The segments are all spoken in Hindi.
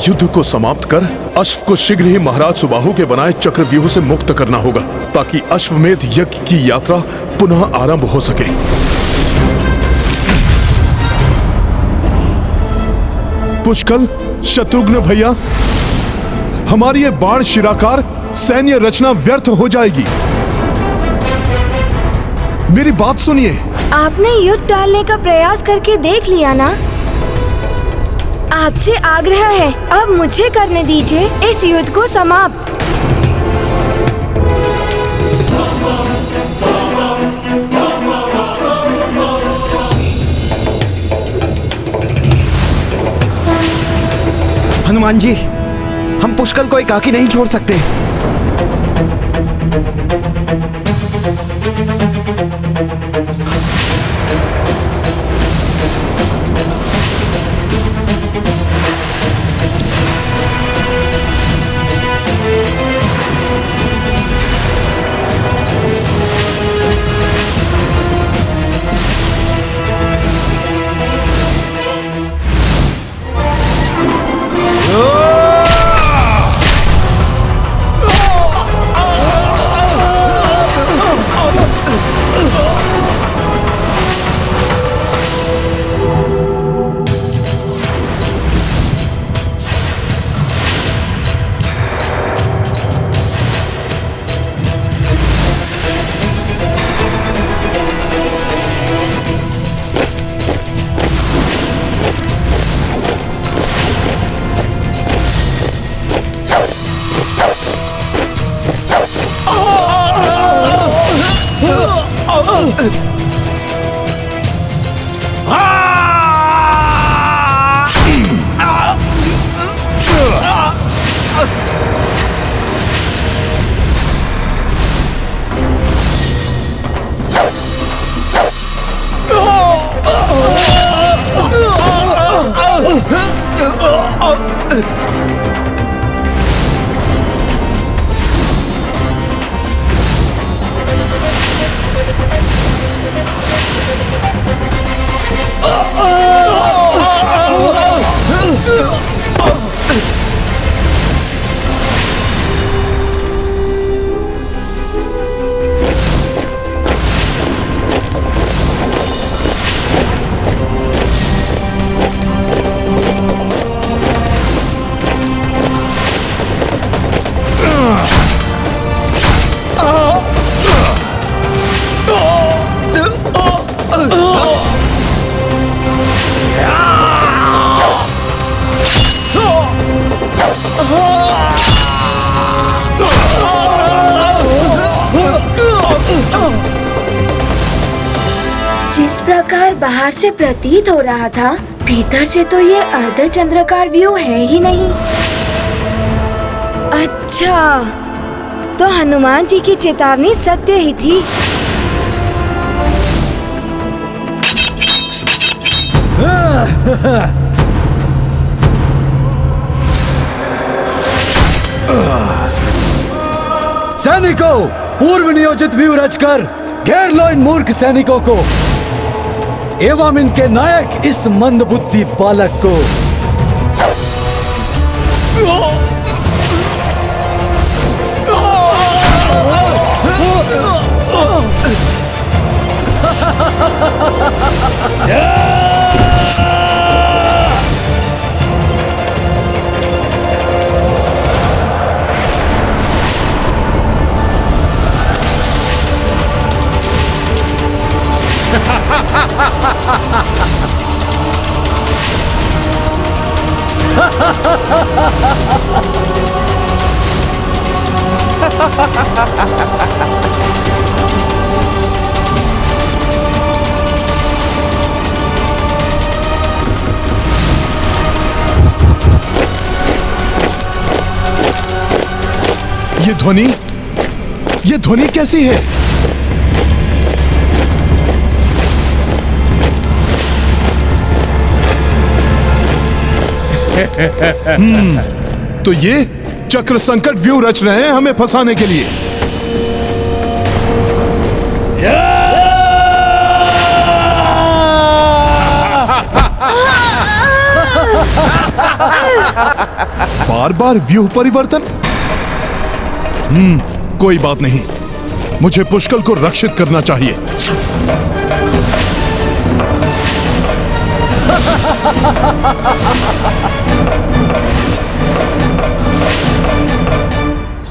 युद्ध को समाप्त कर अश्व को शीघ्र ही महाराज सुबाहु के बनाए चक्रव्यूह से मुक्त करना होगा, ताकि अश्वमेध यज्ञ की यात्रा पुनः आरंभ हो सके। पुष्कल, शत्रुघ्न भैया, हमारी ये बाण शिराकार सैन्य रचना व्यर्थ हो जाएगी। मेरी बात सुनिए। आपने युद्ध टालने का प्रयास करके देख लिया ना? आपसे आग्रह है, अब मुझे करने दीजिए इस युद्ध को समाप्त। हनुमान जी, हम पुष्कल को एकाकी नहीं छोड़ सकते। जिस प्रकार बाहर से प्रतीत हो रहा था, भीतर से तो ये अर्धचंद्राकार व्यू है ही नहीं। अच्छा, तो हनुमान जी की चेतावनी सत्य ही थी। सैनिकों, पूर्व नियोजित व्यू रचकर घेर लो इन मूर्ख सैनिकों को एवं इनके नायक इस मंदबुद्धि बालक को। ये ध्वनि कैसी है? तो ये चक्र संकट व्यू रच रहे हैं हमें फंसाने के लिए। बार बार व्यूह परिवर्तन। कोई बात नहीं, मुझे पुष्कल को रक्षित करना चाहिए।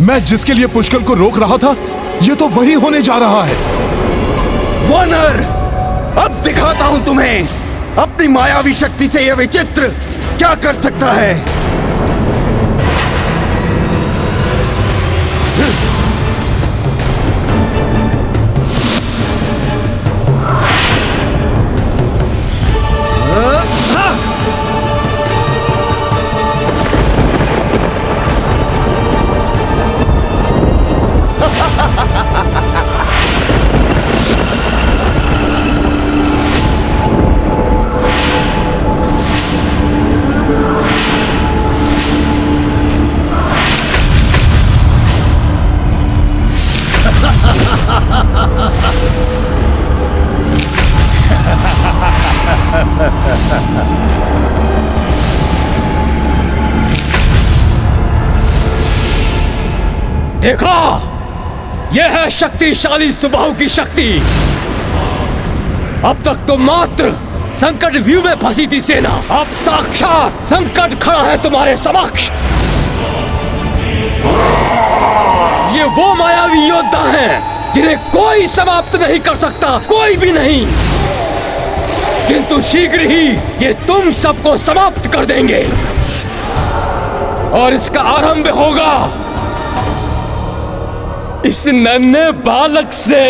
मैं जिसके लिए पुष्कल को रोक रहा था, ये तो वही होने जा रहा है। वॉनर, अब दिखाता हूं तुम्हें अपनी मायावी शक्ति से यह विचित्र क्या कर सकता है। देखा, यह है शक्तिशाली सुबाहु की शक्ति। अब तक तो मात्र संकट व्यू में फंसी थी सेना, अब साक्षात संकट खड़ा है तुम्हारे समक्ष। ये वो मायावी योद्धा हैं जिन्हें कोई समाप्त नहीं कर सकता, कोई भी नहीं। किंतु शीघ्र ही ये तुम सबको समाप्त कर देंगे और इसका आरंभ होगा इस नन्हे बालक से।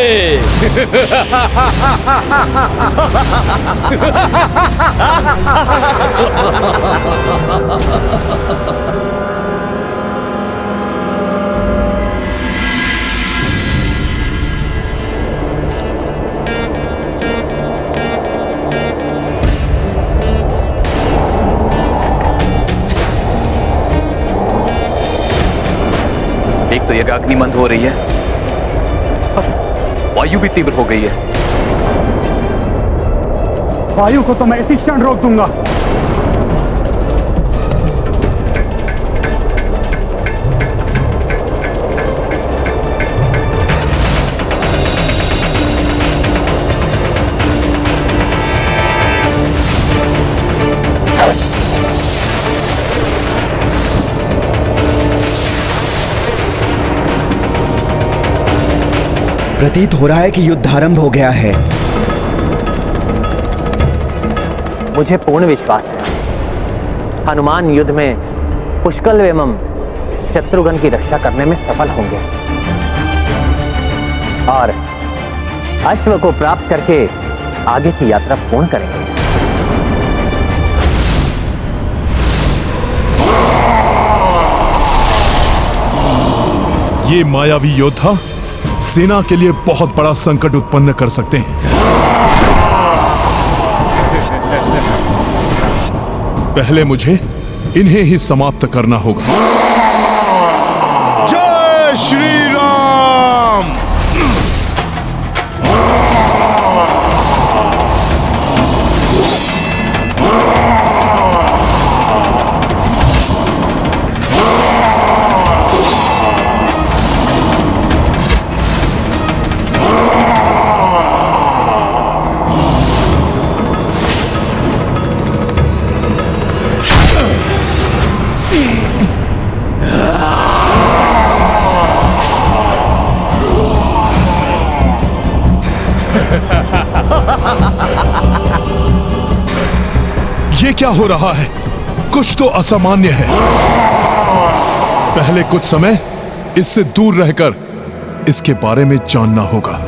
एक तो यज्ञ अग्नि मंद हो रही है और वायु भी तीव्र हो गई है। वायु को तो मैं इसी क्षण रोक दूंगा। प्रतीत हो रहा है कि युद्ध आरंभ हो गया है। मुझे पूर्ण विश्वास है हनुमान युद्ध में पुष्कल एवं शत्रुघ्न की रक्षा करने में सफल होंगे और अश्व को प्राप्त करके आगे की यात्रा पूर्ण करेंगे। ये मायावी योद्धा सेना के लिए बहुत बड़ा संकट उत्पन्न कर सकते हैं। पहले मुझे इन्हें ही समाप्त करना होगा। जय श्री राम। ये क्या हो रहा है? कुछ तो असामान्य है। पहले कुछ समय इससे दूर रहकर इसके बारे में जानना होगा।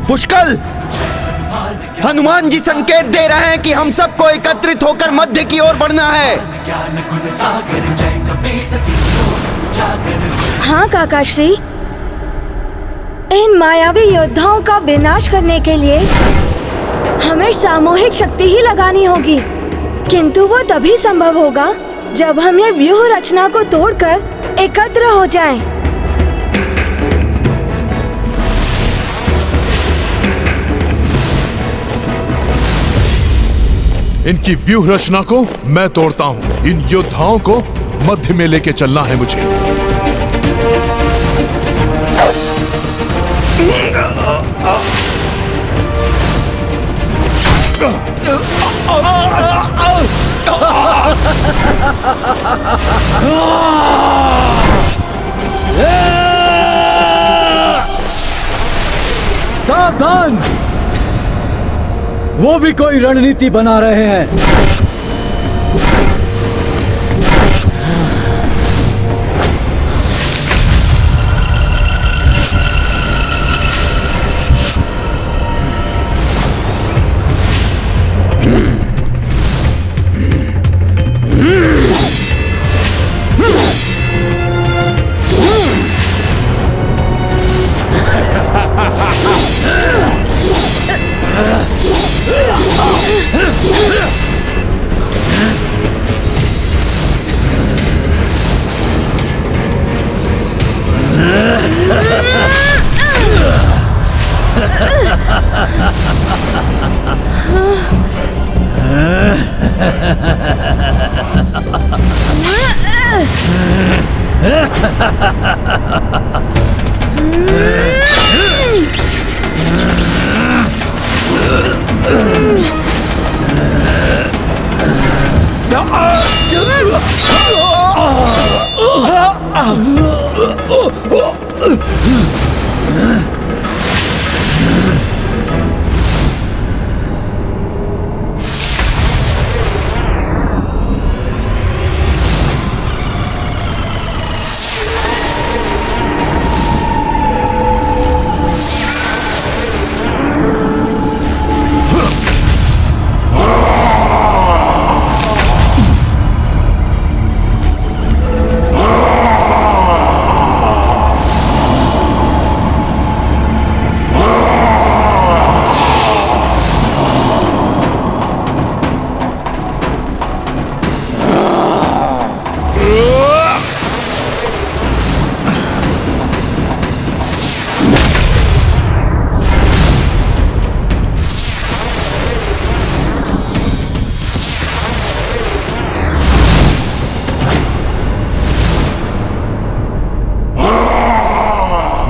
पुष्कल, हनुमान जी संकेत दे रहे हैं कि हम सबको एकत्रित होकर मध्य की ओर बढ़ना है। हाँ काकाश्री, इन मायावी योद्धाओं का विनाश करने के लिए हमें सामूहिक शक्ति ही लगानी होगी, किंतु वो तभी संभव होगा जब हम ये व्यूह रचना को तोड़कर एकत्र हो जाएं। इनकी व्यूह रचना को मैं तोड़ता हूं। इन योद्धाओं को मध्य में लेके चलना है मुझे। सावधान, वो भी कोई रणनीति बना रहे हैं।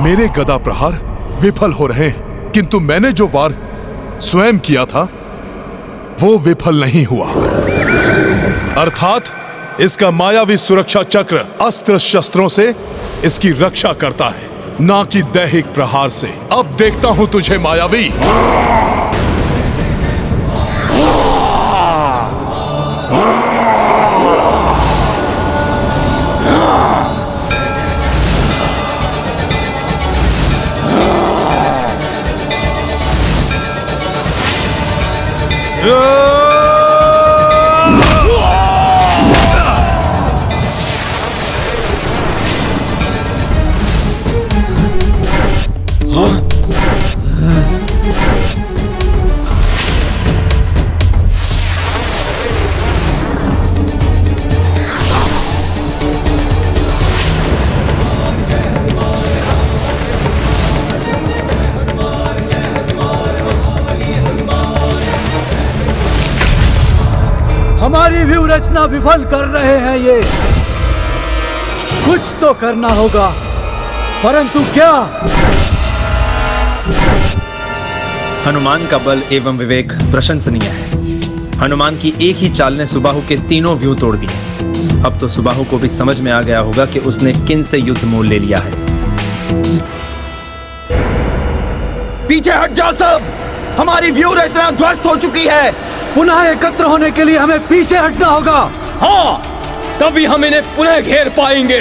मेरे गदा प्रहार विफल हो रहे हैं, किंतु मैंने जो वार स्वयं किया था वो विफल नहीं हुआ। अर्थात इसका मायावी सुरक्षा चक्र अस्त्र शस्त्रों से इसकी रक्षा करता है, ना कि दैहिक प्रहार से। अब देखता हूं तुझे मायावी। हमारी व्यूह रचना विफल कर रहे हैं ये। कुछ तो करना होगा, परंतु क्या? हनुमान का बल एवं विवेक प्रशंसनीय है। हनुमान की एक ही चाल ने सुबाहु के तीनों व्यू तोड़ दिए। अब तो सुबाहु को भी समझ में आ गया होगा कि उसने किन से युद्ध मोल ले लिया है। पीछे हट जाओ सब, हमारी व्यूह रचना ध्वस्त हो चुकी है। पुनः एकत्र होने के लिए हमें पीछे हटना होगा। हाँ, तभी हम इन्हें पुनः घेर पाएंगे।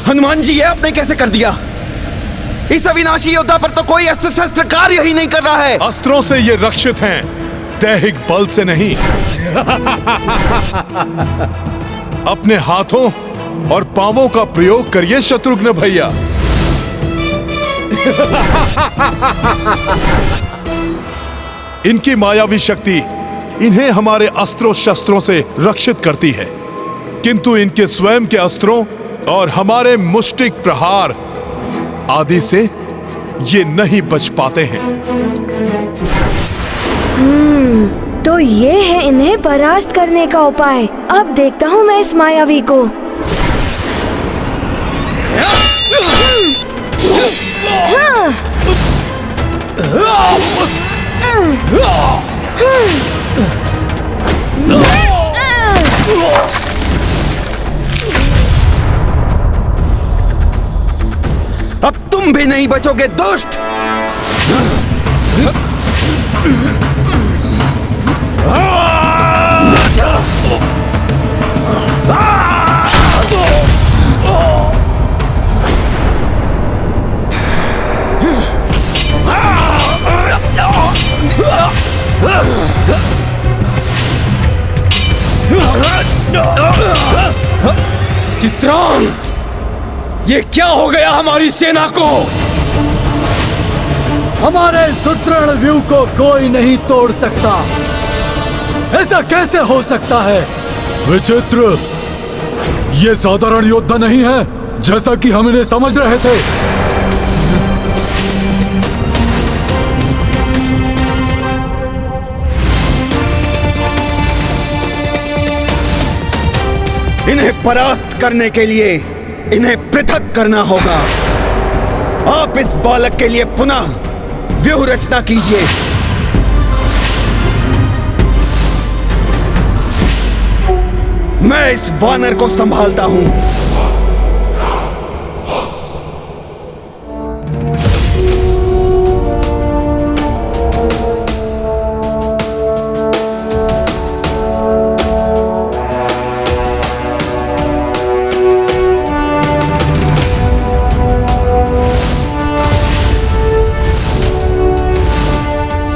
हनुमान जी, ये आपने कैसे कर दिया? इस अविनाशी योद्धा पर तो कोई अस्त्र शस्त्र कार्य ही नहीं कर रहा है। अस्त्रों से ये रक्षित हैं, दैहिक बल से नहीं। अपने हाथों और पांवों का प्रयोग करिए शत्रुघ्न भैया। इनकी मायावी शक्ति इन्हें हमारे अस्त्रों शस्त्रों से रक्षित करती है, किंतु इनके स्वयं के अस्त्रों और हमारे मुष्टिक प्रहार आदि से ये नहीं बच पाते हैं। तो ये है इन्हें परास्त करने का उपाय। अब देखता हूँ मैं इस मायावी को। अब तुम भी नहीं बचोगे दुष्ट। चित्रांग, ये क्या हो गया हमारी सेना को? हमारे सुदृढ़ व्यूह को कोई नहीं तोड़ सकता। ऐसा कैसे हो सकता है? विचित्र, ये साधारण योद्धा नहीं है जैसा कि हम इन्हें समझ रहे थे। इन्हें परास्त करने के लिए इन्हें पृथक करना होगा। आप इस बालक के लिए पुनः व्यूह रचना कीजिए। मैं इस वानर को संभालता हूं।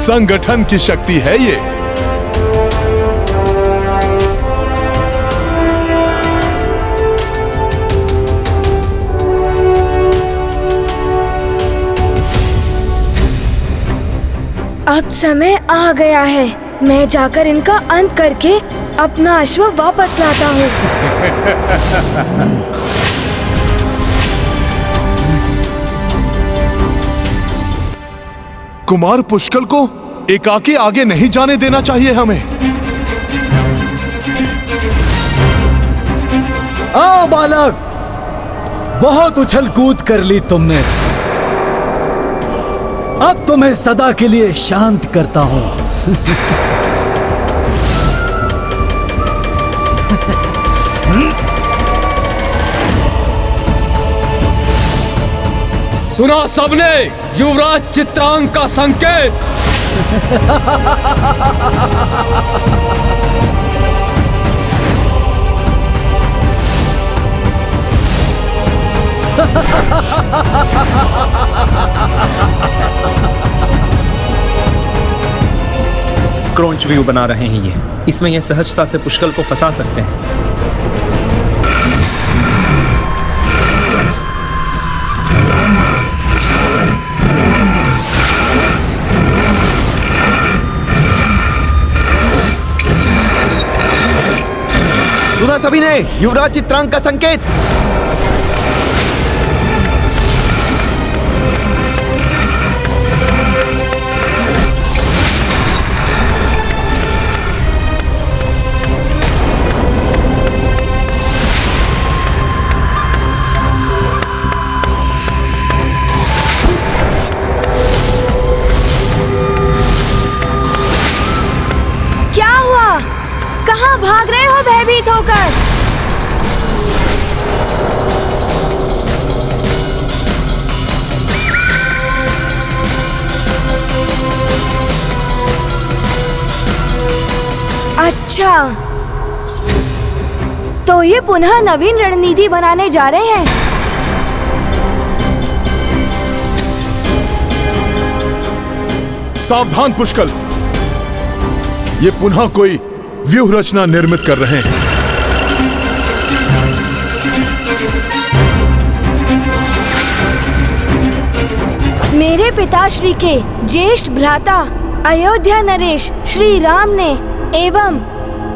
संगठन की शक्ति है ये। अब समय आ गया है। मैं जाकर इनका अंत करके अपना अश्व वापस लाता हूँ। कुमार पुष्कल को एकाकी आगे नहीं जाने देना चाहिए हमें। आओ बालक, बहुत उछल कूद कर ली तुमने। अब तो मैं सदा के लिए शांत करता हूं। सुना सबने युवराज चित्रांग का संकेत। क्रोंच व्यू बना रहे हैं ये। इसमें ये सहजता से पुष्कल को फंसा सकते हैं। सुना सभी ने युवराज चित्रांग का संकेत। क्या हुआ? कहाँ भाग रहे हो भयभीत होकर? अच्छा, तो ये पुनः नवीन रणनीति बनाने जा रहे हैं। सावधान पुष्कल, ये पुनः कोई व्यूह रचना निर्मित कर रहे हैं। मेरे पिताश्री के ज्येष्ठ भ्राता अयोध्या नरेश श्री राम ने एवं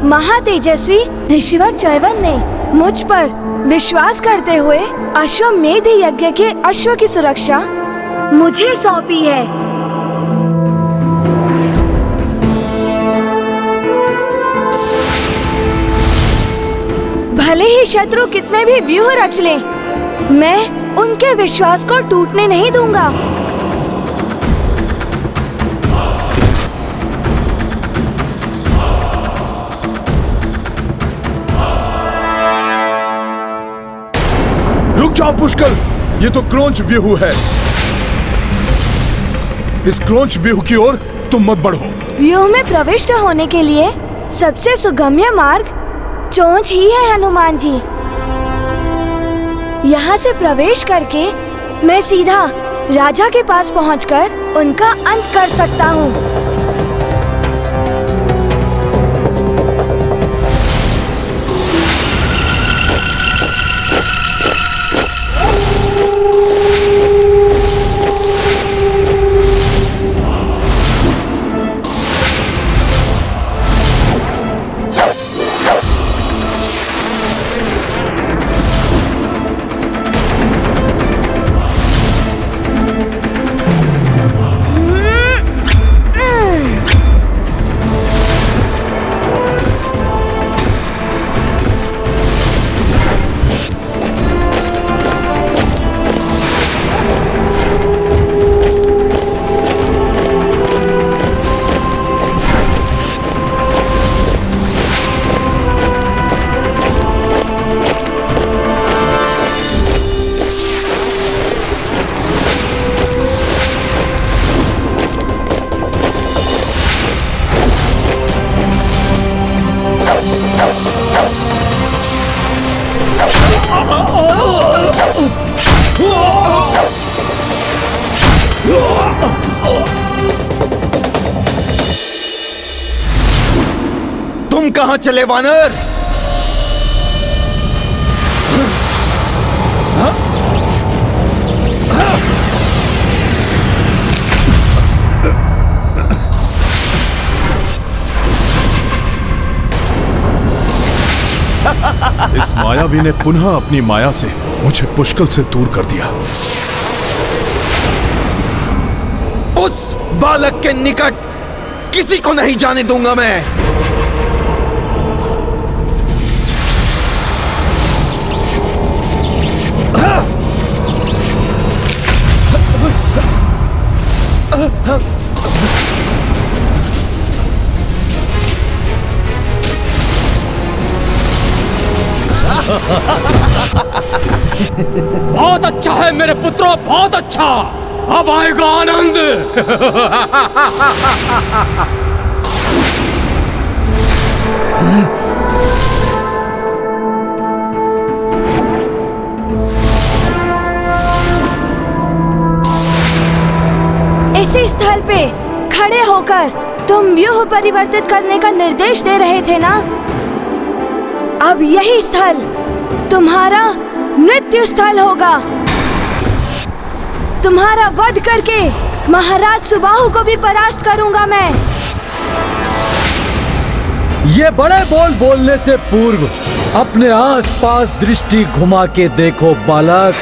महातेजस्वी ऋषिवर चैवन ने मुझ पर विश्वास करते हुए अश्वमेध यज्ञ के अश्व की सुरक्षा मुझे सौंपी है। भले ही शत्रु कितने भी व्यूह रच ले, मैं उनके विश्वास को टूटने नहीं दूंगा। रुक जाओ पुष्कल, ये तो क्रोंच व्यूह है। इस क्रोंच व्यूह की ओर तुम मत बढ़ो। व्यूह में प्रविष्ट होने के लिए सबसे सुगम्य मार्ग चोंच ही है हनुमान जी। यहाँ से प्रवेश करके मैं सीधा राजा के पास पहुँचकर उनका अंत कर सकता हूँ। तुम कहां चले वानर? इस मायावी ने पुनः अपनी माया से मुझे पुष्कल से दूर कर दिया। उस बालक के निकट किसी को नहीं जाने दूंगा मैं। बहुत अच्छा है मेरे पुत्रों, बहुत अच्छा। अब आएगा आनंद। इसी स्थल पे खड़े होकर तुम व्यूह परिवर्तित करने का निर्देश दे रहे थे ना? अब यही स्थल तुम्हारा मृत्यु स्थल होगा। तुम्हारा वध करके महाराज सुबाहु को भी परास्त करूंगा मैं। ये बड़े बोल बोलने से पूर्व अपने आसपास दृष्टि घुमा के देखो बालक।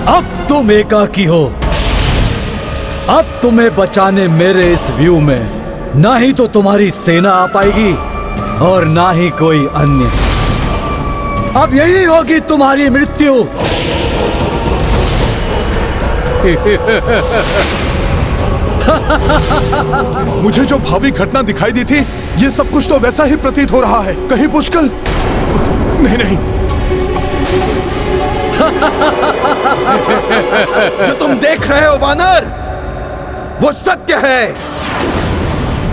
अब तुम एकाकी हो। अब तुम्हें बचाने मेरे इस व्यू में ना ही तो तुम्हारी सेना आ पाएगी और ना ही कोई अन्य। अब यही होगी तुम्हारी मृत्यु। मुझे जो भावी घटना दिखाई दी थी, ये सब कुछ तो वैसा ही प्रतीत हो रहा है। कहीं पुष्कल नहीं नहीं। जो तुम देख रहे हो वानर, वो सत्य है।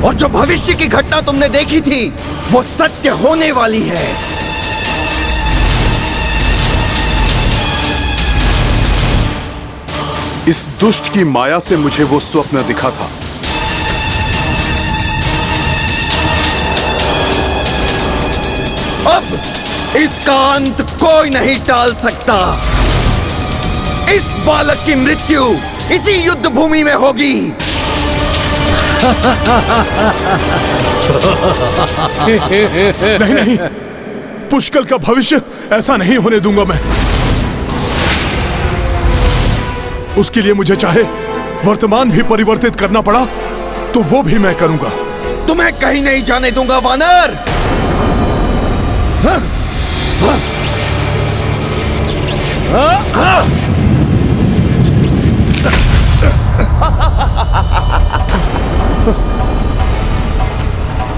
और जो भविष्य की घटना तुमने देखी थी, वो सत्य होने वाली है। इस दुष्ट की माया से मुझे वो स्वप्न दिखा था। अब इसका अंत कोई नहीं टाल सकता। इस बालक की मृत्यु इसी युद्ध भूमि में होगी। नहीं नहीं, पुष्कल का भविष्य ऐसा नहीं होने दूंगा मैं। उसके लिए मुझे चाहे वर्तमान भी परिवर्तित करना पड़ा तो वो भी मैं करूंगा। तुम्हें कहीं नहीं जाने दूंगा वानर। हाँ? हाँ? हाँ? हाँ?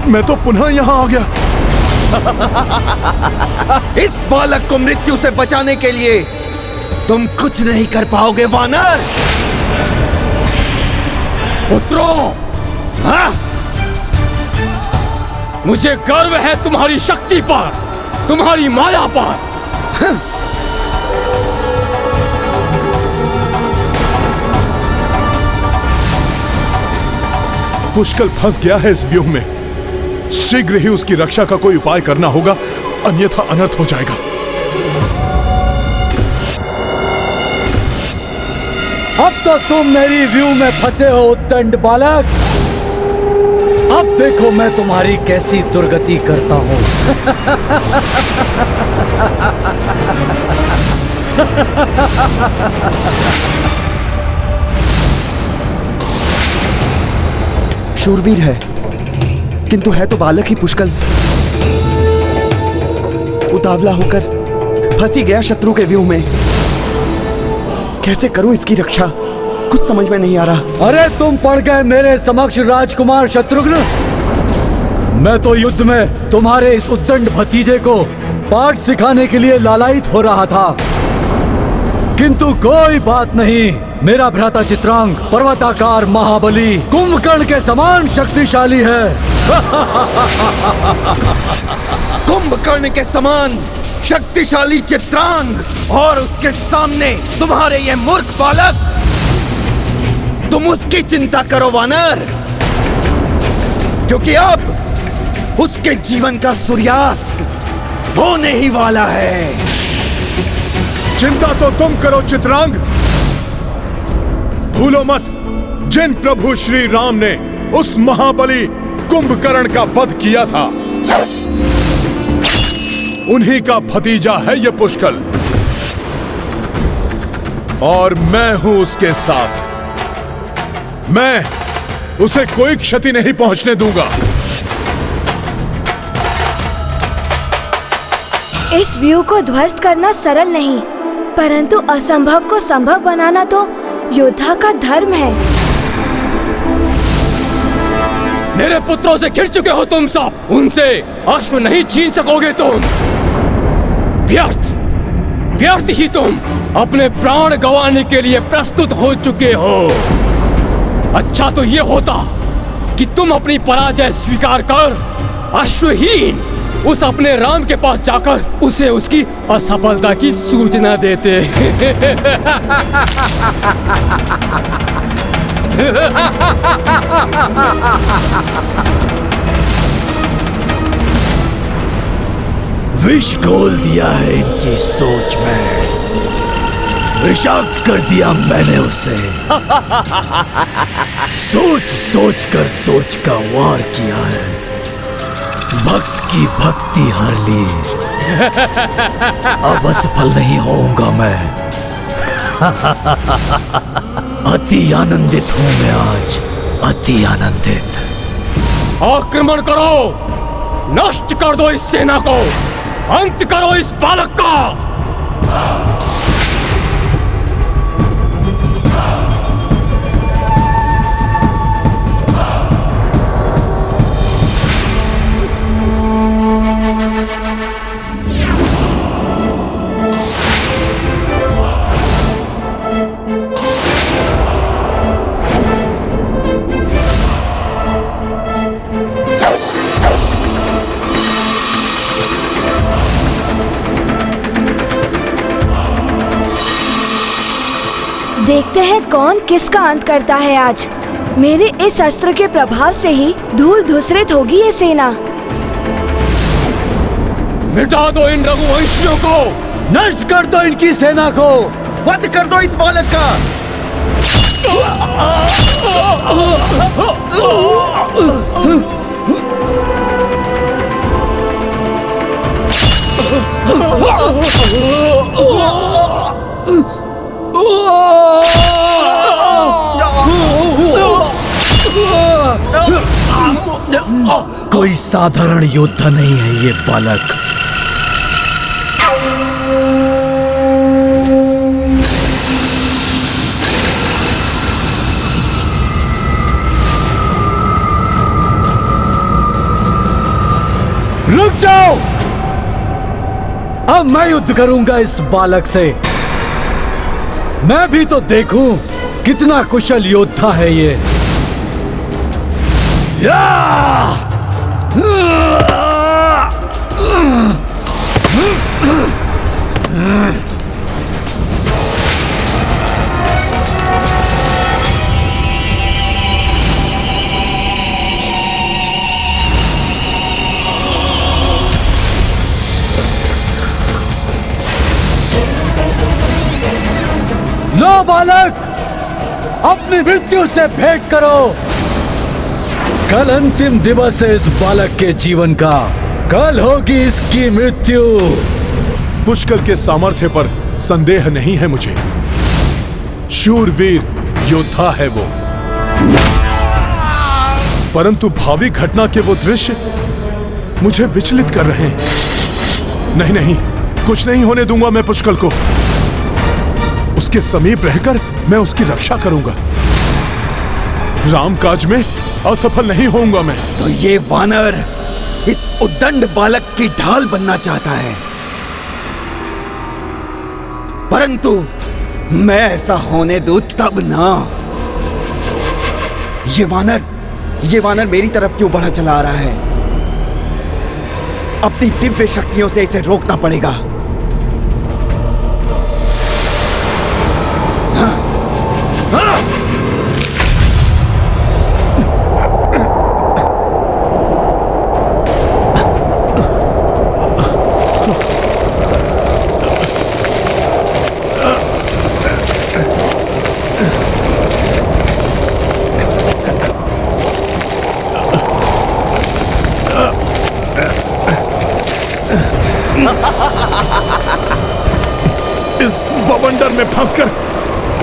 मैं तो पुनः यहां आ गया। इस बालक को मृत्यु से बचाने के लिए तुम कुछ नहीं कर पाओगे वानर। पुत्रों, हाँ? मुझे गर्व है तुम्हारी शक्ति पर, तुम्हारी माया पर। हाँ? पुष्कल फंस गया है इस व्यूह में। शीघ्र ही उसकी रक्षा का कोई उपाय करना होगा, अन्यथा अनर्थ हो जाएगा। अब तो तुम मेरी व्यू में फंसे हो उद्दंड बालक। अब देखो मैं तुम्हारी कैसी दुर्गति करता हूं। शूरवीर है, किंतु है तो बालक ही पुष्कल। उतावला होकर फंसी गया शत्रु के व्यूह में। कैसे करूं इसकी रक्षा, कुछ समझ में नहीं आ रहा। अरे तुम पड़ गए मेरे समक्ष राजकुमार शत्रुघ्न। मैं तो युद्ध में तुम्हारे इस उद्दंड भतीजे को पाठ सिखाने के लिए लालायित हो रहा था, किंतु कोई बात नहीं। मेरा भ्राता चित्रांग पर्वताकार महाबली कुंभकर्ण के समान शक्तिशाली है। कुंभकर्ण के समान शक्तिशाली चित्रांग और उसके सामने तुम्हारे ये मूर्ख बालक। तुम उसकी चिंता करो वानर, क्योंकि अब उसके जीवन का सूर्यास्त होने ही वाला है। चिंता तो तुम करो चित्रांग। भूलो मत, जिन प्रभु श्री राम ने उस महाबली कुंभकर्ण का वध किया था, उन्हीं का भतीजा है ये पुष्कल, और मैं हूं उसके साथ। मैं उसे कोई क्षति नहीं पहुंचने दूंगा। इस व्यू को ध्वस्त करना सरल नहीं, परंतु असंभव को संभव बनाना तो योद्धा का धर्म है। मेरे पुत्रों से घिर चुके हो तुम सब, उनसे अश्व नहीं छीन सकोगे तुम। व्यर्थ व्यर्थ ही तुम अपने प्राण गंवाने के लिए प्रस्तुत हो चुके हो। अच्छा तो ये होता कि तुम अपनी पराजय स्वीकार कर अश्वहीन उस अपने राम के पास जाकर उसे उसकी असफलता की सूचना देते। विष घोल दिया है इनकी सोच में, विषाक्त कर दिया मैंने उसे। सोच सोच कर सोच का वार किया है, भक्त की भक्ति हर ली। अब असफल नहीं होऊंगा मैं। अति आनंदित हूं मैं आज, अति आनंदित। आक्रमण करो, नष्ट कर दो इस सेना को, अंत करो इस बालक का। देखते हैं कौन किसका अंत करता है आज। मेरे इस अस्त्र के प्रभाव से ही धूल धूसरित होगी ये सेना। मिटा दो इन रघुवंशियों को, नष्ट कर दो इनकी सेना को, वध कर दो इस बालक का। कोई साधारण योद्धा नहीं है ये बालक। रुक जाओ, अब मैं युद्ध करूंगा इस बालक से। मैं भी तो देखूं कितना कुशल योद्धा है ये। लो बालक, अपनी मृत्यु से भेंट करो। कल अंतिम दिवस है इस बालक के जीवन का, कल होगी इसकी मृत्यु। पुष्कल के सामर्थ्य पर संदेह नहीं है मुझे। शूरवीर योद्धा है वो, परंतु भावी घटना के वो दृश्य मुझे विचलित कर रहे हैं। नहीं नहीं, कुछ नहीं होने दूंगा मैं पुष्कल को। उसके समीप रहकर मैं उसकी रक्षा करूंगा। रामकाज में असफल नहीं होऊंगा मैं। तो ये वानर इस उद्दंड बालक की ढाल बनना चाहता है, परंतु मैं ऐसा होने दूं तब ना। ये वानर मेरी तरफ क्यों बढ़ा चला आ रहा है? अपनी दिव्य शक्तियों से इसे रोकना पड़ेगा। इस बवंडर में फंसकर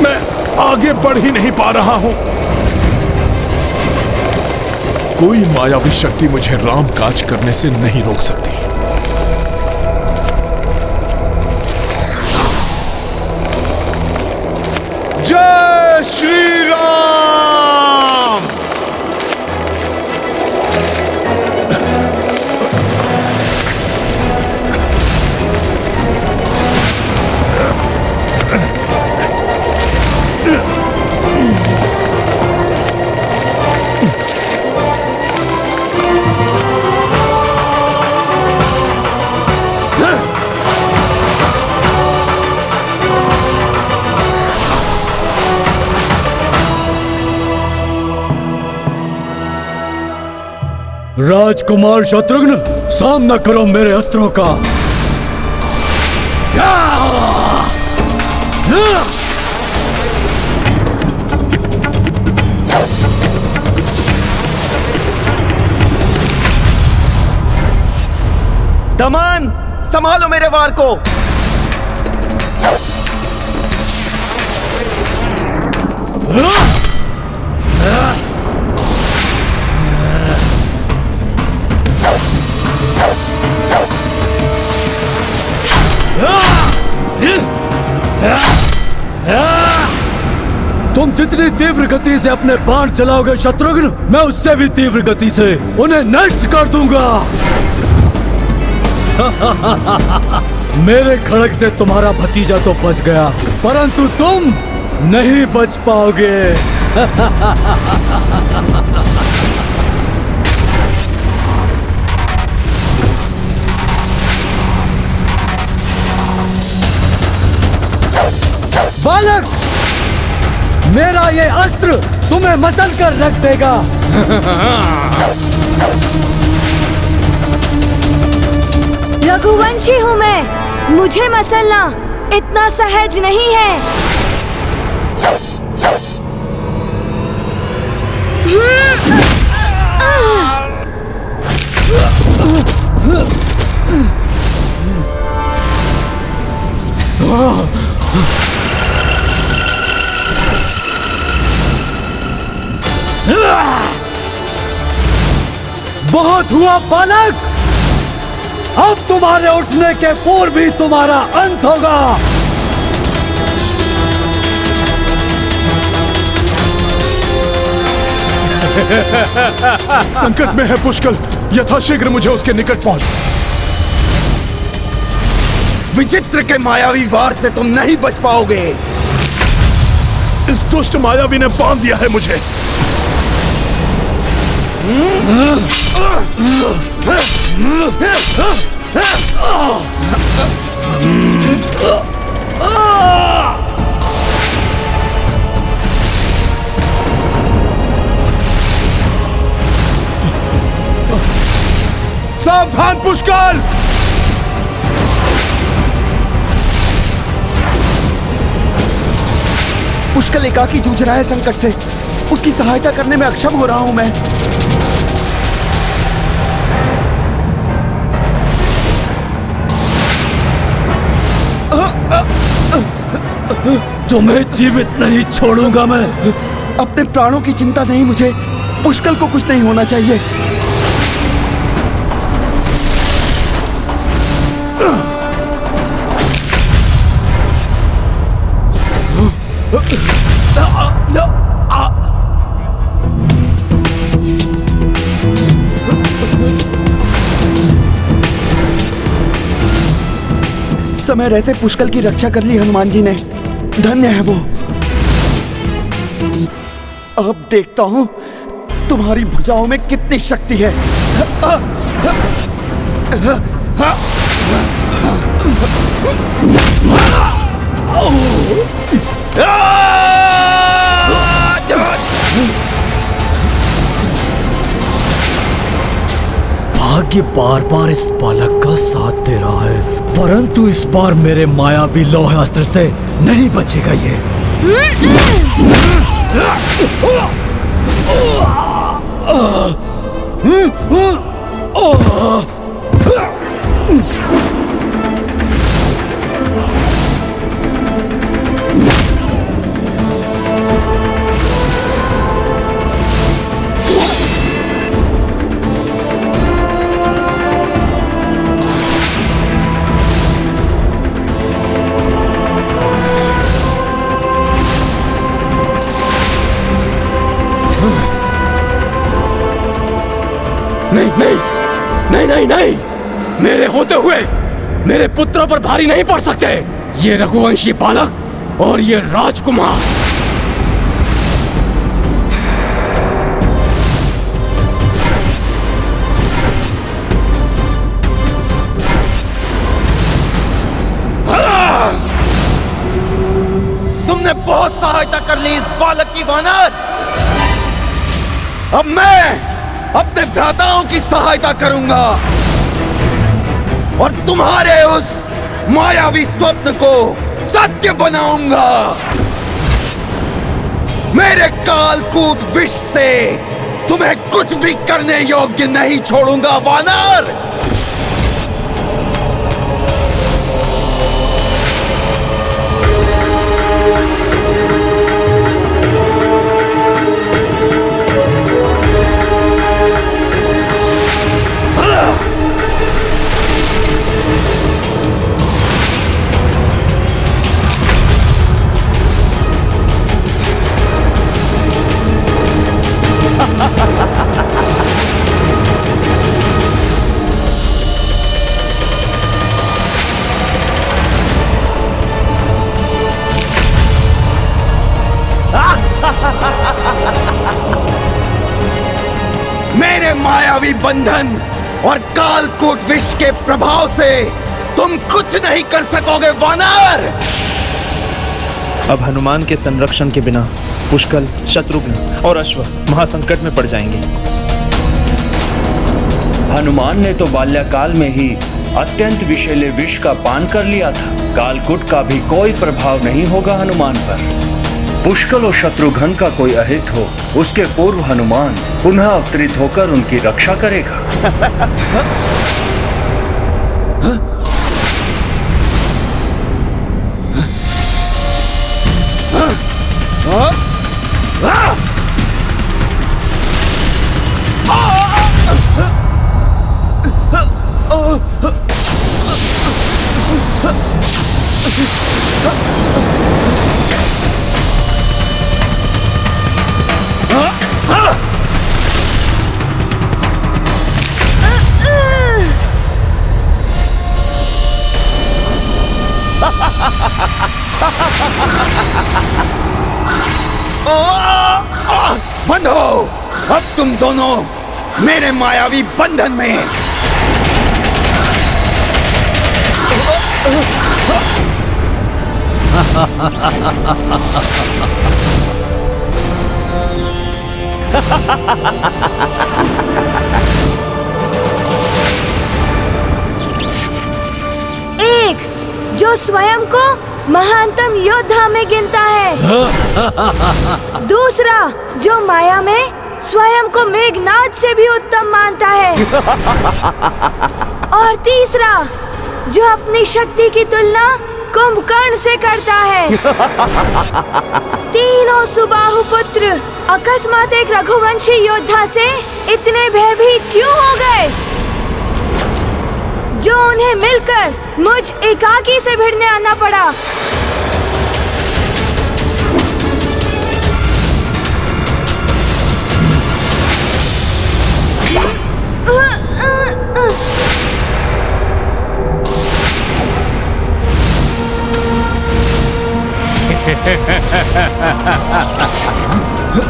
मैं आगे बढ़ ही नहीं पा रहा हूं। कोई मायावी शक्ति मुझे राम काज करने से नहीं रोक सकती। जय श्री राम। राजकुमार शत्रुघ्न, सामना करो मेरे अस्त्रों का। दमन, संभालो मेरे वार को। तुम जितनी तीव्र गति से अपने बाण चलाओगे शत्रुघ्न, मैं उससे भी तीव्र गति से उन्हें नष्ट कर दूंगा। मेरे खड़ग से तुम्हारा भतीजा तो बच गया, परंतु तुम नहीं बच पाओगे। बालक, मेरा ये अस्त्र तुम्हें मसल कर रख देगा। रघुवंशी हूँ मैं, मुझे मसलना इतना सहज नहीं है। बहुत हुआ बालक, अब तुम्हारे उठने के पूर्व ही तुम्हारा अंत होगा। संकट में है पुष्कल, यथाशीघ्र मुझे उसके निकट पहुंच। विचित्र के मायावी वार से तुम नहीं बच पाओगे। इस दुष्ट मायावी ने बांध दिया है मुझे। सावधान पुष्कल। पुष्कल एकाकी जूझ रहा है संकट से, उसकी सहायता करने में अक्षम हो रहा हूं मैं। तुम्हें जीवित नहीं छोड़ूंगा मैं। अपने प्राणों की चिंता नहीं मुझे, पुष्कल को कुछ नहीं होना चाहिए। समय रहते पुष्कल की रक्षा कर ली हनुमान जी ने, धन्य है वो। अब देखता हूं तुम्हारी भुजाओं में कितनी शक्ति है। भाग्य बार बार इस बालक का साथ दे रहा है, परंतु इस बार मेरे मायावी लौह अस्त्र से नहीं बचेगा ये। नहीं नहीं नहीं नहीं, मेरे होते हुए मेरे पुत्रों पर भारी नहीं पड़ सकते। ये रघुवंशी बालक और ये राजकुमार। तुमने बहुत सहायता कर ली इस बालक की वानर। अब मैं अपने भ्राताओं की सहायता करूंगा और तुम्हारे उस मायावी स्वप्न को सत्य बनाऊंगा। मेरे कालकूट विष से तुम्हें कुछ भी करने योग्य नहीं छोड़ूंगा वानर। मेरे मायावी बंधन और कालकूट विष के प्रभाव से तुम कुछ नहीं कर सकोगे वानर। अब हनुमान के संरक्षण के बिना पुष्कल, शत्रुघ्न और अश्व महासंकट में पड़ जाएंगे। हनुमान ने तो बाल्यकाल में ही अत्यंत विषैले विष का पान कर लिया था। कालकूट का भी कोई प्रभाव नहीं होगा हनुमान पर। पुष्कल और शत्रुघ्न का कोई अहित हो, उसके पूर्व हनुमान पुनः अवतरित होकर उनकी रक्षा करेगा। बंद हो, अब तुम दोनों मेरे मायावी बंधन में। एक जो स्वयं को महानतम योद्धा में गिनता है, दूसरा जो माया में स्वयं को मेघनाद से भी उत्तम मानता है, और तीसरा जो अपनी शक्ति की तुलना कुंभकर्ण से करता है। तीनों सुबाहु पुत्र अकस्मात एक रघुवंशी योद्धा से इतने भयभीत क्यों हो गए, जो उन्हें मिलकर मुझ एकाकी से भिड़ने आना पड़ा।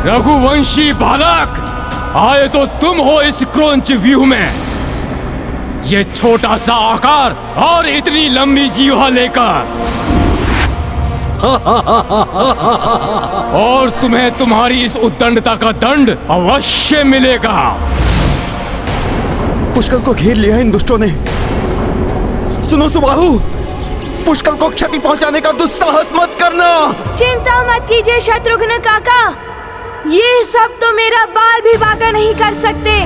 रघुवंशी बालक, आए तो तुम हो इस क्रौंच व्यूह में। ये छोटा सा आकार और इतनी लंबी जीवा लेकर, और तुम्हें तुम्हारी इस उद्दंडता का दंड अवश्य मिलेगा। पुष्कल को घेर लिया इन दुष्टों ने। सुनो सुबाहु, पुष्कल को क्षति पहुंचाने का दुस्साहस मत करना। चिंता मत कीजिए शत्रुघ्न काका, ये सब तो मेरा बाल भी बांका नहीं कर सकते।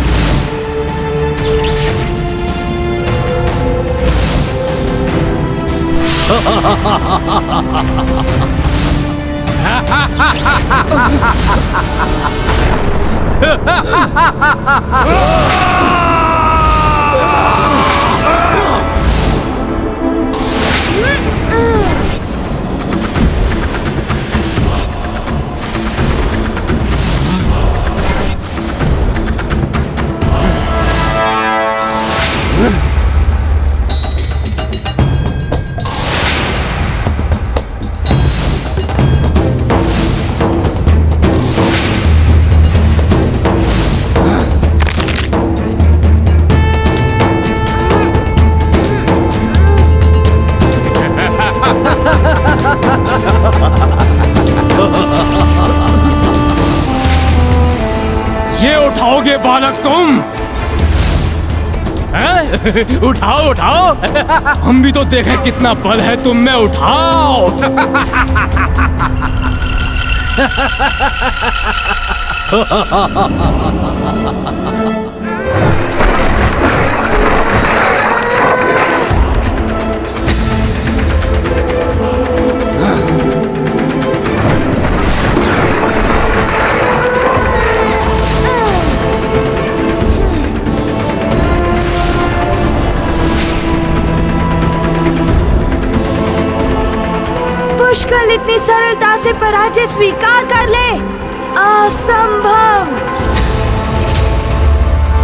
बालक तुम हैं? उठाओ उठाओ, हम भी तो देखें कितना बल है तुम में, उठाओ। पुष्कल इतनी सरलता से पराजय स्वीकार कर ले, असंभव।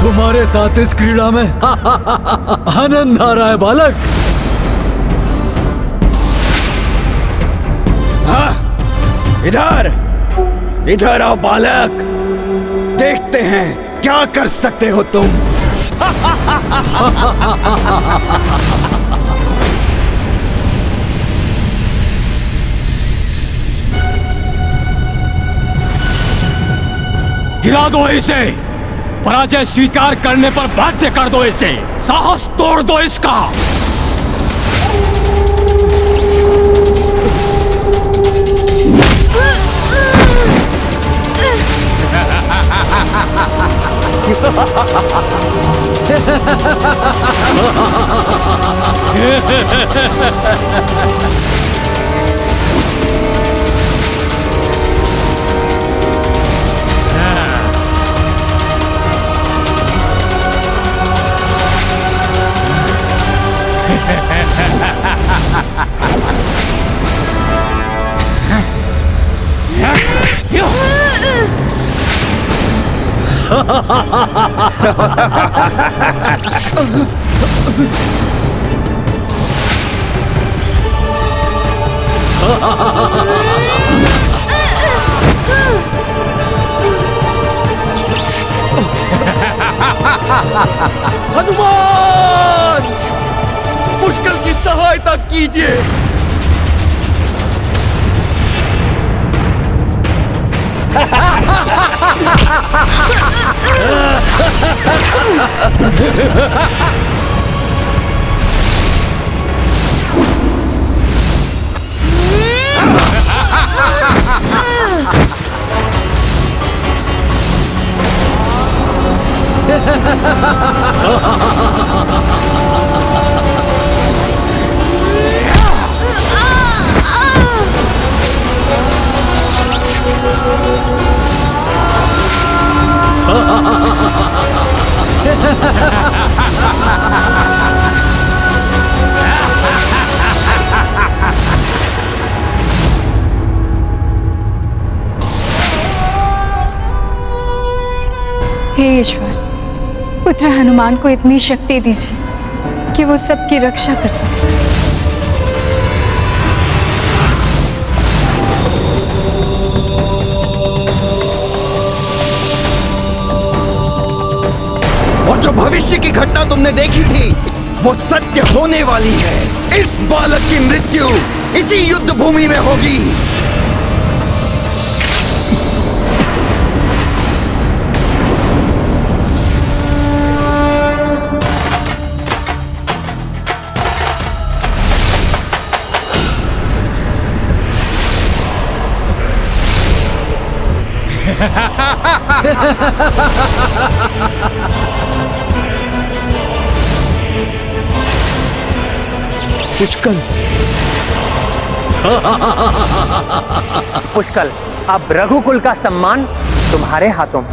तुम्हारे साथ इस क्रीड़ा में आनंद आ रहा है बालक। इधर इधर आओ बालक, देखते हैं क्या कर सकते हो तुम। गिरा दो इसे, पराजय स्वीकार करने पर बाध्य कर दो इसे, साहस तोड़ दो इसका। हनुमान, पुष्कल की सहायता कीजिए। हे ईश्वर, पुत्र हनुमान को इतनी शक्ति दीजिए कि वो सबकी रक्षा कर सके। और जो भविष्य की घटना तुमने देखी थी वो सत्य होने वाली है। इस बालक की मृत्यु इसी युद्ध भूमि में होगी। पुष्कल पुष्कल, अब रघुकुल का सम्मान तुम्हारे हाथों में।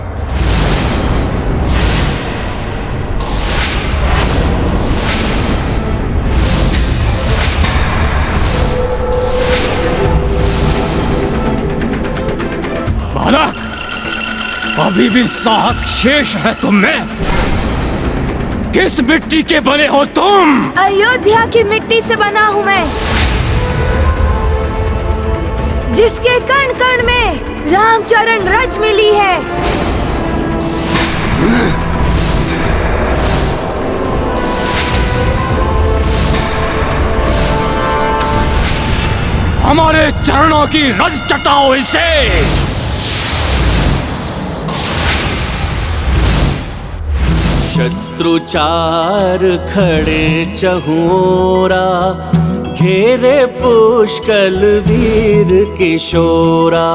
बालक, अभी भी साहस शेष है तुम में। किस मिट्टी के बने हो तुम? अयोध्या की मिट्टी से बना हूँ मैं, जिसके कण कण में रामचरण रज मिली है। हमारे चरणों की रज चटाओ इसे। शत्रु चार खड़े चहुरा, घेरे पुष्कल वीर किशोरा।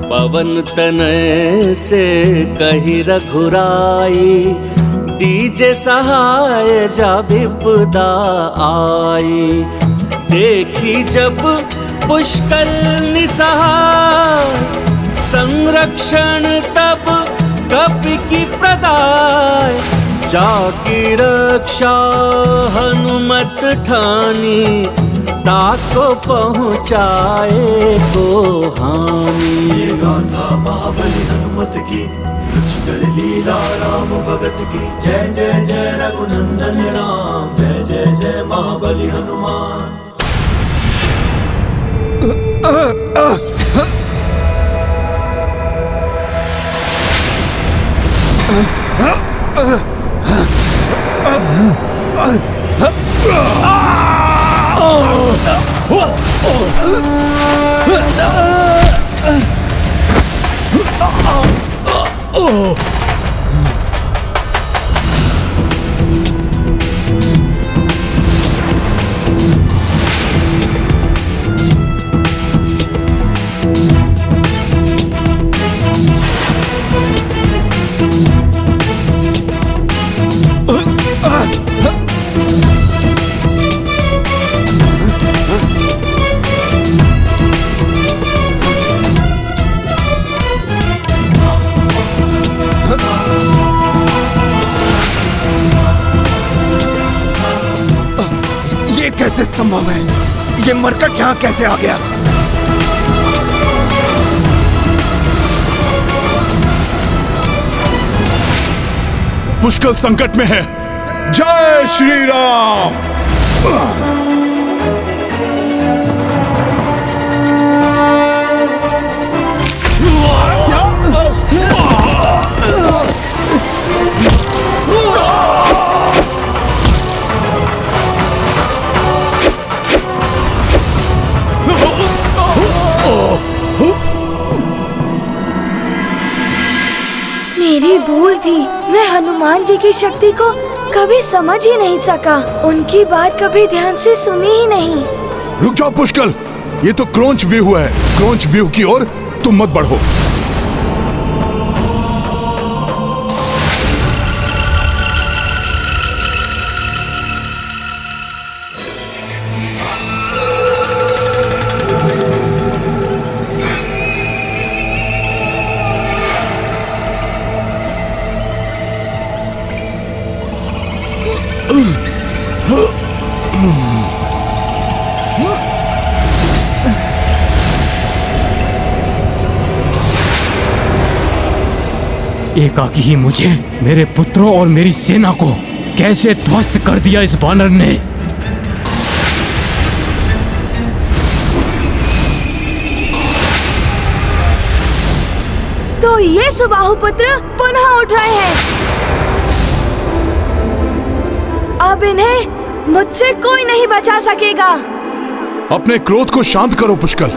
पवन तनय से कही रघुराई, दीजे सहाय जा विपदा आई। देखी जब पुष्कल निसहाय, संरक्षण तब कपि की प्रदाय। जाकी रक्षा हनुमत ठानी, ताको पहुँचाए को हानि। गाथा महाबली हनुमत की, कर लीला राम भगत की। जय जय जय रघुनंदन राम, जय जय जय महाबली हनुमान। कैसे संभव है? ये मरकट यहाँ कैसे आ गया? पुष्कल संकट में है। जय श्री राम। मेरी भूल थी। मैं हनुमान जी की शक्ति को कभी समझ ही नहीं सका। उनकी बात कभी ध्यान से सुनी ही नहीं। रुक जाओ पुष्कल, ये तो क्रोंच व्यूह है। क्रोंच व्यूह की ओर तुम मत बढ़ो। एकाकी ही मुझे, मेरे पुत्रों और मेरी सेना को कैसे ध्वस्त कर दिया इस वानर ने। तो ये सुबाहु पुत्र पुनः उठ रहे हैं। अब इन्हें मुझसे कोई नहीं बचा सकेगा। अपने क्रोध को शांत करो पुष्कल।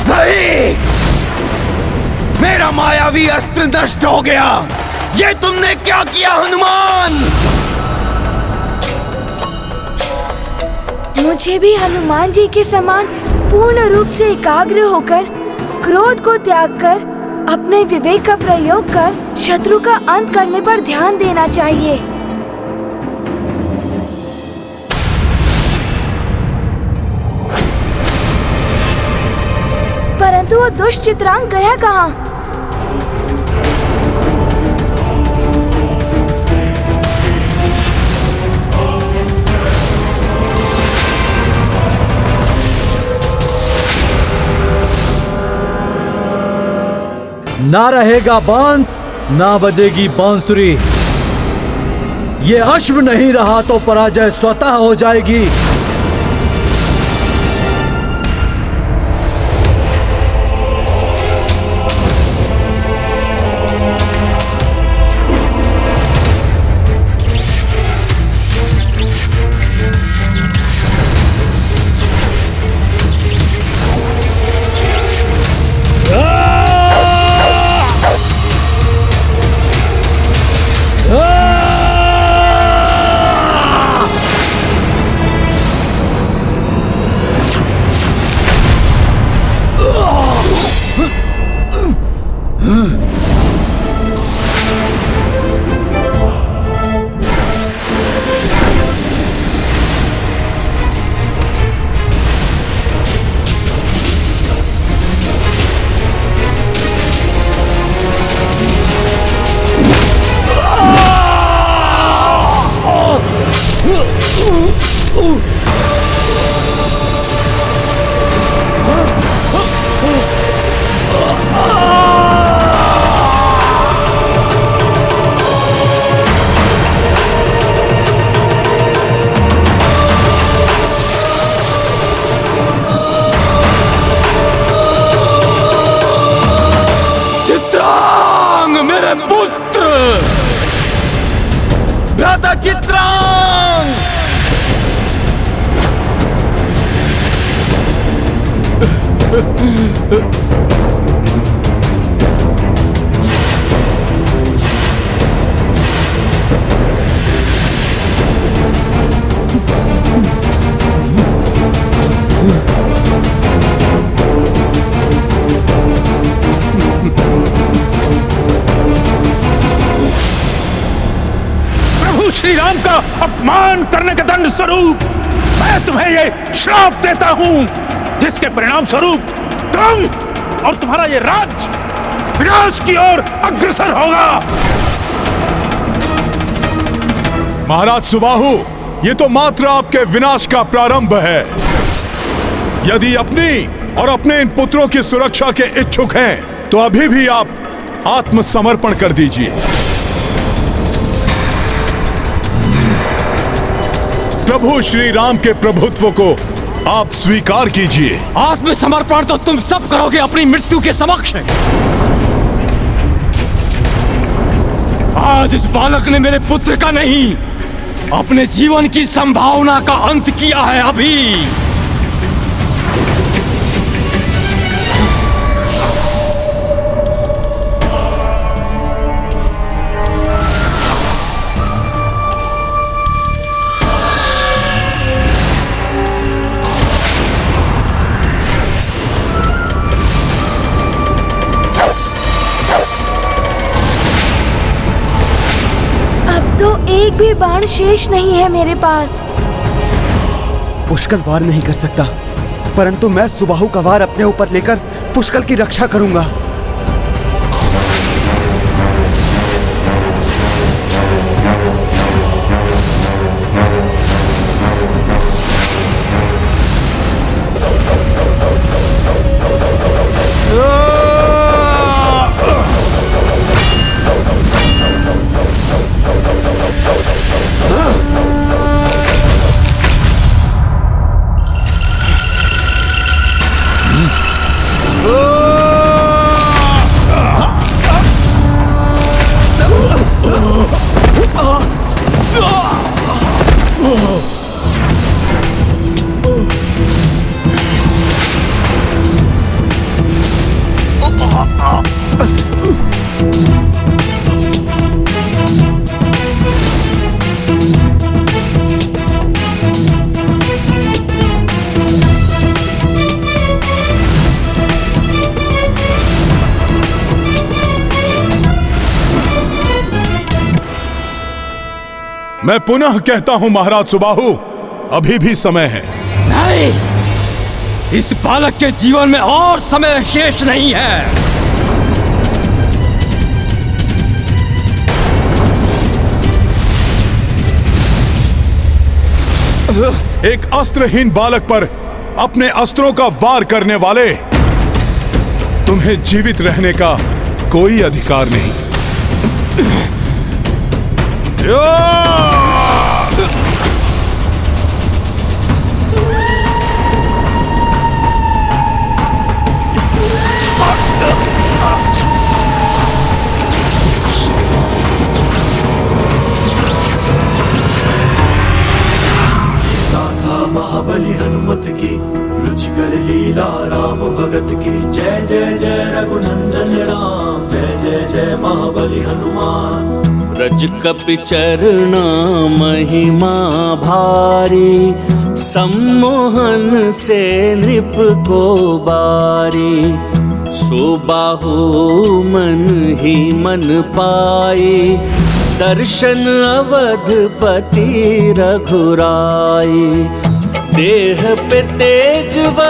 नहीं, मेरा मायावी अस्त्र नष्ट हो गया। ये तुमने क्या किया हनुमान? मुझे भी हनुमान जी के समान पूर्ण रूप से एकाग्र होकर, क्रोध को त्याग कर, अपने विवेक का प्रयोग कर शत्रु का अंत करने पर ध्यान देना चाहिए। परंतु वो दुष्ट चित्रांग गया कहाँ? ना रहेगा बांस, ना बजेगी बांसुरी। ये अश्व नहीं रहा तो पराजय स्वतः हो जाएगी। चित्रांग मेरे पुत्र, भ्राता चित्रांग! श्री राम का अपमान करने के दंड स्वरूप मैं तुम्हें ये श्राप देता हूं, जिसके परिणाम स्वरूप तुम और तुम्हारा ये राज्य विनाश की ओर अग्रसर होगा। महाराज सुबाहु, ये तो मात्र आपके विनाश का प्रारंभ है। यदि अपनी और अपने इन पुत्रों की सुरक्षा के इच्छुक हैं, तो अभी भी आप आत्मसमर्पण कर दीजिए। प्रभु श्री राम के प्रभुत्व को आप स्वीकार कीजिए। आत्मसमर्पण तो तुम सब करोगे अपनी मृत्यु के समक्ष। आज इस बालक ने मेरे पुत्र का नहीं, अपने जीवन की संभावना का अंत किया है। अभी एक भी बाण शेष नहीं है मेरे पास। पुष्कल वार नहीं कर सकता, परंतु मैं सुबाहु का वार अपने ऊपर लेकर पुष्कल की रक्षा करूंगा। मैं पुनः कहता हूं महाराज सुबाहु, अभी भी समय है। नहीं, इस बालक के जीवन में और समय शेष नहीं है। एक अस्त्रहीन बालक पर अपने अस्त्रों का वार करने वाले, तुम्हें जीवित रहने का कोई अधिकार नहीं। महाबली हनुमत की रुचिकर लीला राम भगत की जय जय जय रघुनंदन राम जय जय जय महाबली हनुमान। रज कपि चरना महिमा भारी सम्मोहन से नृप को बारी सुबाहु मन ही मन पाई दर्शन अवधपति रघुराई। देह पे तेज व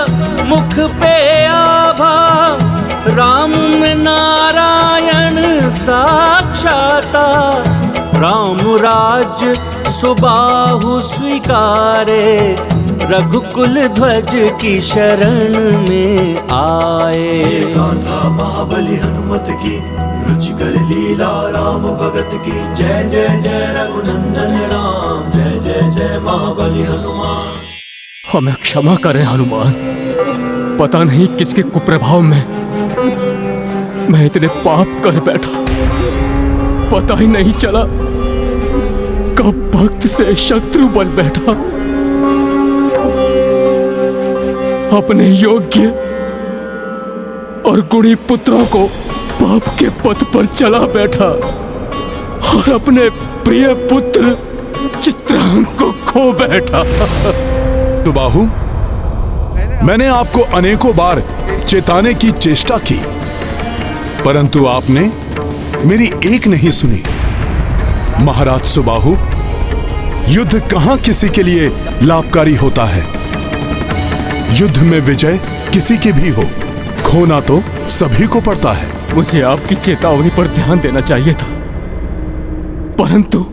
मुख पे आभा राम में नारायण साक्षाता राम राज्य सुबाहु स्वीकारे रघुकुल ध्वज की शरण में आए। गाथा महाबली हनुमत की रुचिकर लीला राम भगत की जय जय जय रघुनंदन राम जय जय जय महाबली हनुमान। हमें क्षमा करें हनुमान, पता नहीं किसके कुप्रभाव में मैं इतने पाप कर बैठा। पता ही नहीं चला कब भक्त से शत्रु बन बैठा। अपने योग्य और गुणी पुत्रों को पाप के पथ पर चला बैठा और अपने प्रिय पुत्र चित्रांग को खो बैठा। सुबाहु, मैंने आपको अनेकों बार चेताने की चेष्टा की, परंतु आपने मेरी एक नहीं सुनी। महाराज सुबाहु, युद्ध कहां किसी के लिए लाभकारी होता है। युद्ध में विजय किसी की भी हो, खोना तो सभी को पड़ता है। मुझे आपकी चेतावनी पर ध्यान देना चाहिए था, परंतु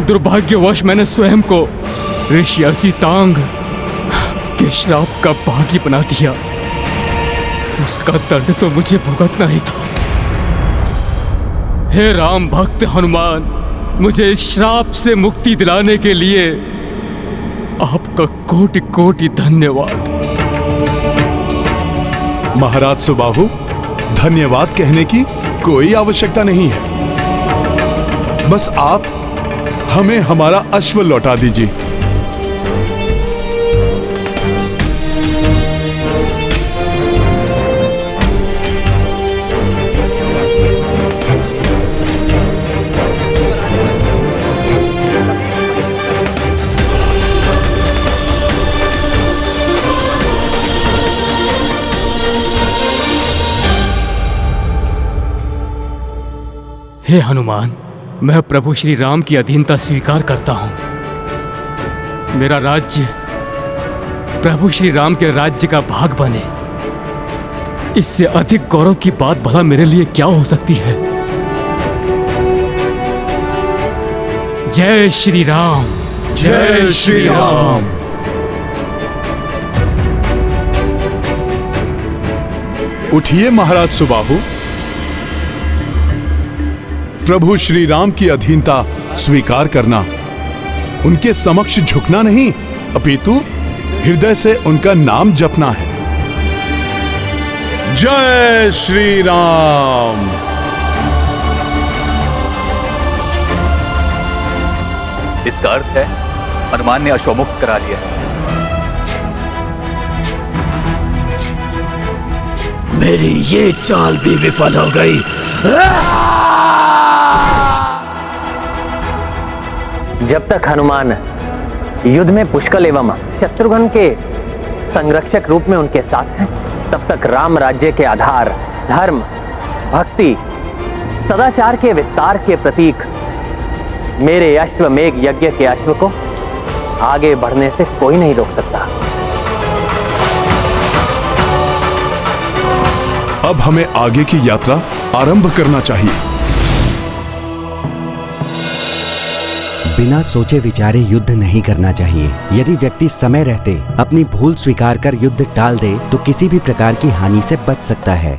दुर्भाग्यवश मैंने स्वयं को ऋषि तांग के श्राप का भागी बना दिया। उसका दंड तो मुझे भुगतना ही था। हे राम भक्त हनुमान, मुझे इस श्राप से मुक्ति दिलाने के लिए आपका कोटि कोटि धन्यवाद। महाराज सुबाहु, धन्यवाद कहने की कोई आवश्यकता नहीं है। बस आप हमें हमारा अश्व लौटा दीजिए। हे हनुमान, मैं प्रभु श्री राम की अधीनता स्वीकार करता हूं। मेरा राज्य प्रभु श्री राम के राज्य का भाग बने, इससे अधिक गौरव की बात भला मेरे लिए क्या हो सकती है। जय श्री राम, जय श्री राम। उठिए महाराज सुबाहु, प्रभु श्री राम की अधीनता स्वीकार करना, उनके समक्ष झुकना नहीं, अपितु हृदय से उनका नाम जपना है। जय श्री राम। इसका अर्थ है हनुमान ने अश्वमुक्त करा लिया। मेरी ये चाल भी विफल हो गई। जब तक हनुमान युद्ध में पुष्कल एवं शत्रुघ्न के संरक्षक रूप में उनके साथ हैं, तब तक राम राज्य के आधार, धर्म, भक्ति, सदाचार के विस्तार के प्रतीक मेरे अश्वमेघ यज्ञ के अश्व को आगे बढ़ने से कोई नहीं रोक सकता। अब हमें आगे की यात्रा आरंभ करना चाहिए। बिना सोचे विचारे युद्ध नहीं करना चाहिए। यदि व्यक्ति समय रहते अपनी भूल स्वीकार कर युद्ध टाल दे तो किसी भी प्रकार की हानि से बच सकता है।